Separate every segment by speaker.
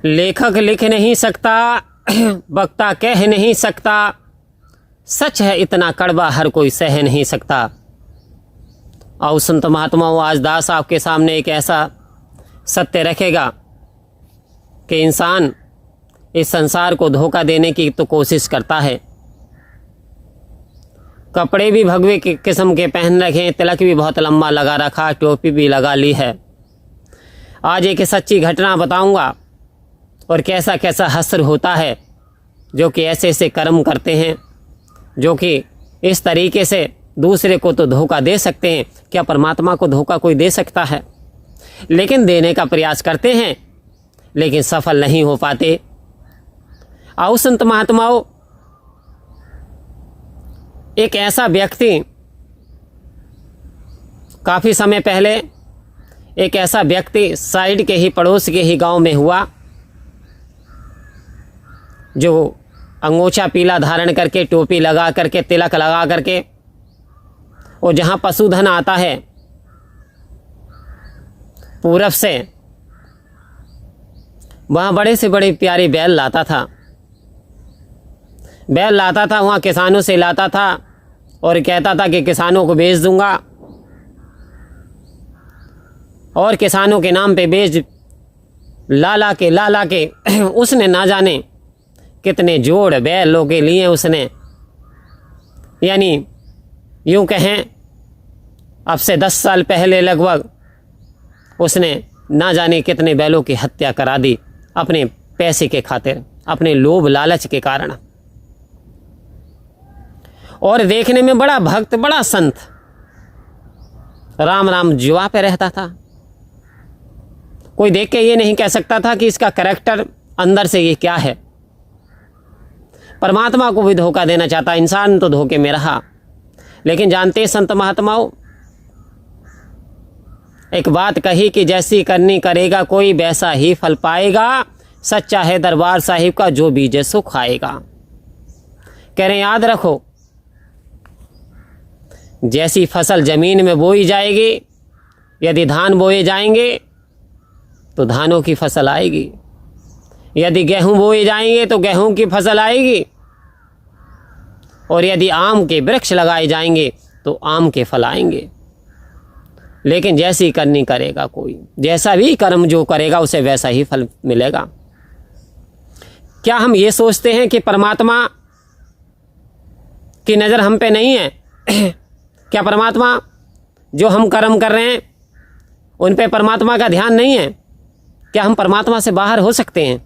Speaker 1: लेखक लिख नहीं सकता, वक्ता कह नहीं सकता, सच है इतना कड़वा हर कोई सह नहीं सकता। और संत महात्माओं, आज दास आपके सामने एक ऐसा सत्य रखेगा कि इंसान इस संसार को धोखा देने की तो कोशिश करता है। कपड़े भी भगवे किस्म के पहन रखे, तिलक भी बहुत लंबा लगा रखा, टोपी भी लगा ली है। आज एक सच्ची घटना बताऊंगा और कैसा कैसा हश्र होता है जो कि ऐसे ऐसे कर्म करते हैं, जो कि इस तरीके से दूसरे को तो धोखा दे सकते हैं। क्या परमात्मा को धोखा कोई दे सकता है? लेकिन देने का प्रयास करते हैं, लेकिन सफल नहीं हो पाते। आओ संत महात्माओं, एक ऐसा व्यक्ति काफ़ी समय पहले एक ऐसा व्यक्ति साइड के ही पड़ोस के ही गांव में हुआ, जो अंगोछा पीला धारण करके, टोपी लगा करके, तिलक लगा करके, और जहाँ पशुधन आता है पूरब से, वहाँ बड़े से बड़े प्यारे बैल लाता था। बैल लाता था, वहाँ किसानों से लाता था और कहता था कि किसानों को बेच दूंगा, और किसानों के नाम पे बेच ला के उसने ना जाने कितने जोड़ बैलों के लिए उसने, यानी यूँ कहें अब से 10 साल पहले लगभग उसने ना जाने कितने बैलों की हत्या करा दी अपने पैसे के खातिर, अपने लोभ लालच के कारण। और देखने में बड़ा भक्त, बड़ा संत, राम राम जुआ पे रहता था। कोई देख के ये नहीं कह सकता था कि इसका कैरेक्टर अंदर से ये क्या है। परमात्मा को भी धोखा देना चाहता, इंसान तो धोखे में रहा। लेकिन जानते हैं संत महात्माओं, एक बात कही कि जैसी करनी करेगा कोई वैसा ही फल पाएगा। सच्चा है दरबार साहिब का, जो बीजे सो खाएगा। कह रहे याद रखो, जैसी फसल जमीन में बोई जाएगी, यदि धान बोए जाएंगे तो धानों की फसल आएगी, यदि गेहूं बोए जाएंगे तो गेहूं की फसल आएगी, और यदि आम के वृक्ष लगाए जाएंगे तो आम के फल आएंगे। लेकिन जैसी करनी करेगा कोई, जैसा भी कर्म जो करेगा उसे वैसा ही फल मिलेगा। क्या हम ये सोचते हैं कि परमात्मा की नज़र हम पे नहीं है? क्या परमात्मा जो हम कर्म कर रहे हैं उन पे परमात्मा का ध्यान नहीं है? क्या हम परमात्मा से बाहर हो सकते हैं?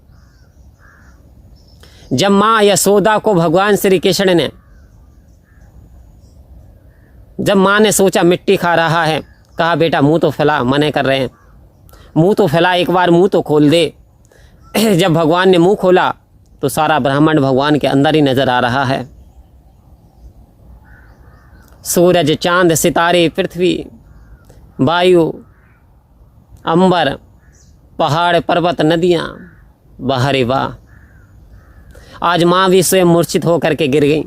Speaker 1: जब माँ यशोदा को भगवान श्री कृष्ण ने, जब माँ ने सोचा मिट्टी खा रहा है, कहा बेटा मुंह तो फैला, मने कर रहे हैं, मुंह तो फैला, एक बार मुंह तो खोल दे। जब भगवान ने मुंह खोला तो सारा ब्रह्मांड भगवान के अंदर ही नजर आ रहा है। सूरज, चांद, सितारे, पृथ्वी, वायु, अंबर, पहाड़, पर्वत, नदियाँ, वाह रे वाह। आज माँ भी स्वयं मूर्छित होकर के गिर गई।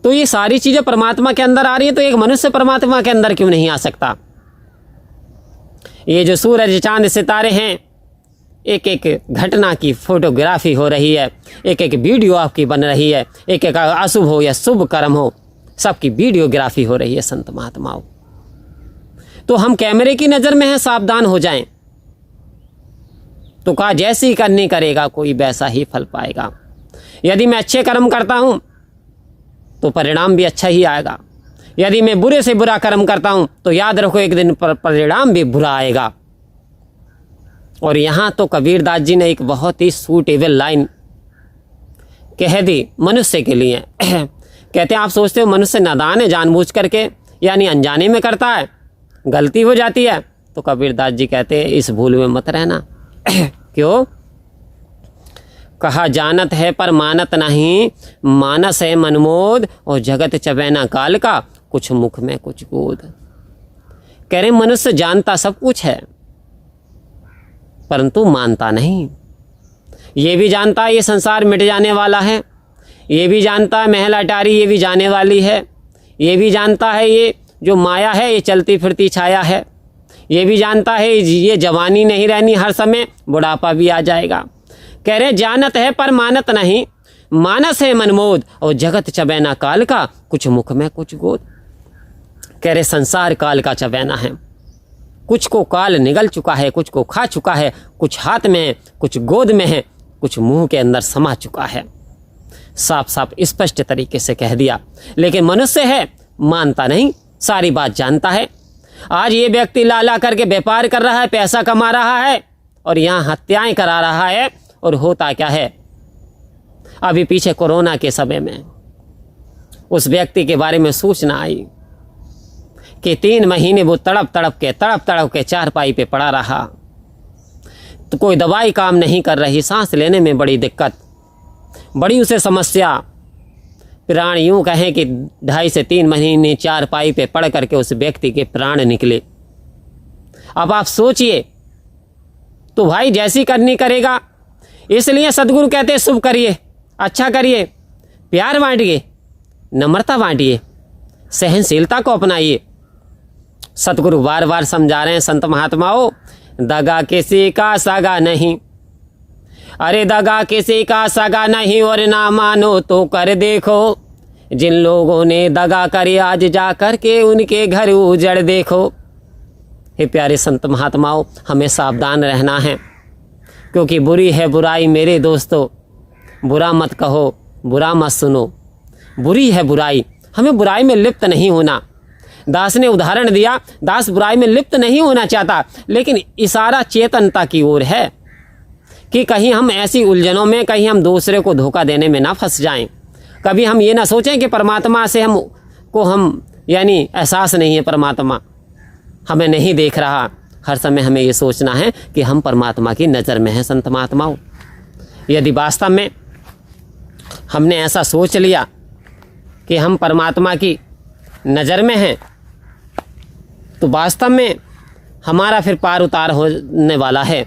Speaker 1: तो ये सारी चीजें परमात्मा के अंदर आ रही है, तो एक मनुष्य परमात्मा के अंदर क्यों नहीं आ सकता? ये जो सूरज, चांद, सितारे हैं, एक एक घटना की फोटोग्राफी हो रही है, एक एक वीडियो आपकी बन रही है, एक एक अशुभ हो या शुभ कर्म हो, सबकी वीडियोग्राफी हो रही है संत महात्माओं। तो हम कैमरे की नज़र में हैं, सावधान हो जाएं। तो कहा जैसी करनी करेगा कोई वैसा ही फल पाएगा। यदि मैं अच्छे कर्म करता हूं तो परिणाम भी अच्छा ही आएगा, यदि मैं बुरे से बुरा कर्म करता हूं तो याद रखो एक दिन परिणाम भी बुरा आएगा। और यहाँ तो कबीरदास जी ने एक बहुत ही सूटेबल लाइन कह दी मनुष्य के लिए। कहते हैं आप सोचते हो मनुष्य नादान है, जानबूझ करके यानी अनजाने में करता है, गलती हो जाती है। तो कबीरदास जी कहते हैं इस भूल में मत रहना। क्यों? कहा जानत है पर मानत नहीं, मानस है मनमोद, और जगत चबैना काल का, कुछ मुख में कुछ गोद। कह रहे मनुष्य जानता सब कुछ है परंतु मानता नहीं। ये भी जानता है ये संसार मिट जाने वाला है, ये भी जानता है महल अटारी ये भी जाने वाली है, ये भी जानता है ये जो माया है ये चलती फिरती छाया है, ये भी जानता है ये जवानी नहीं रहनी, हर समय बुढ़ापा भी आ जाएगा। कह रहे जानत है पर मानत नहीं, मानस है मनमोद, और जगत चबैना काल का, कुछ मुख में कुछ गोद। कह रहे संसार काल का चबैना है, कुछ को काल निगल चुका है, कुछ को खा चुका है, कुछ हाथ में है, कुछ गोद में है, कुछ मुंह के अंदर समा चुका है। साफ साफ स्पष्ट तरीके से कह दिया। लेकिन मनुष्य है, मानता नहीं, सारी बात जानता है। आज ये व्यक्ति लाला करके व्यापार कर रहा है, पैसा कमा रहा है, और यहाँ हत्याएं करा रहा है। और होता क्या है, अभी पीछे कोरोना के समय में उस व्यक्ति के बारे में सूचना आई कि 3 महीने वो तड़प तड़प के चारपाई पे पड़ा रहा। तो कोई दवाई काम नहीं कर रही, सांस लेने में बड़ी दिक्कत, बड़ी उसे समस्या। प्राण यूं कहें कि 2.5 से 3 महीने चारपाई पे पड़ करके उस व्यक्ति के प्राण निकले। अब आप सोचिए, तो भाई जैसी करनी करेगा। इसलिए सदगुरु कहते हैं शुभ करिए, अच्छा करिए, प्यार बांटिए, नम्रता बांटिए, सहनशीलता को अपनाइए। सतगुरु बार बार समझा रहे हैं संत महात्माओं, दगा किसी का सगा नहीं, अरे दगा किसी का सगा नहीं, और ना मानो तो कर देखो, जिन लोगों ने दगा करी आज जा कर के उनके घर उजड़ देखो। हे प्यारे संत महात्माओं, हमें सावधान रहना है, क्योंकि बुरी है बुराई मेरे दोस्तों, बुरा मत कहो, बुरा मत सुनो, बुरी है बुराई, हमें बुराई में लिप्त नहीं होना। दास ने उदाहरण दिया, दास बुराई में लिप्त नहीं होना चाहता, लेकिन इशारा चेतनता की ओर है कि कहीं हम ऐसी उलझनों में, कहीं हम दूसरे को धोखा देने में ना फंस जाएं। कभी हम ये ना सोचें कि परमात्मा से हम यानी एहसास नहीं है, परमात्मा हमें नहीं देख रहा। हर समय हमें ये सोचना है कि हम परमात्मा की नज़र में हैं। संत महात्माओं, यदि वास्तव में हमने ऐसा सोच लिया कि हम परमात्मा की नज़र में हैं, तो वास्तव में हमारा फिर पार उतार होने वाला है।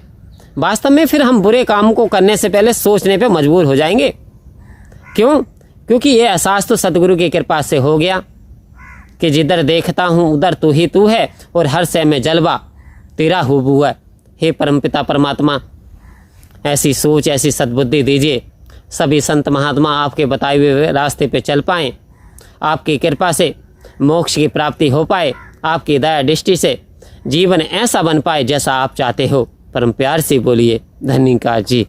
Speaker 1: वास्तव में फिर हम बुरे काम को करने से पहले सोचने पे मजबूर हो जाएंगे। क्यों? क्योंकि ये एहसास तो सतगुरु की कृपा से हो गया कि जिधर देखता हूँ उधर तू ही तू है, और हर शय में जलवा तेरा हुबू है। हे परमपिता परमात्मा, ऐसी सोच, ऐसी सद्बुद्धि दीजिए, सभी संत महात्मा आपके बताए हुए रास्ते पे चल पाएँ, आपकी कृपा से मोक्ष की प्राप्ति हो पाए, आपकी दया दृष्टि से जीवन ऐसा बन पाए जैसा आप चाहते हो। परम प्यार से बोलिए धन्यवाद जी।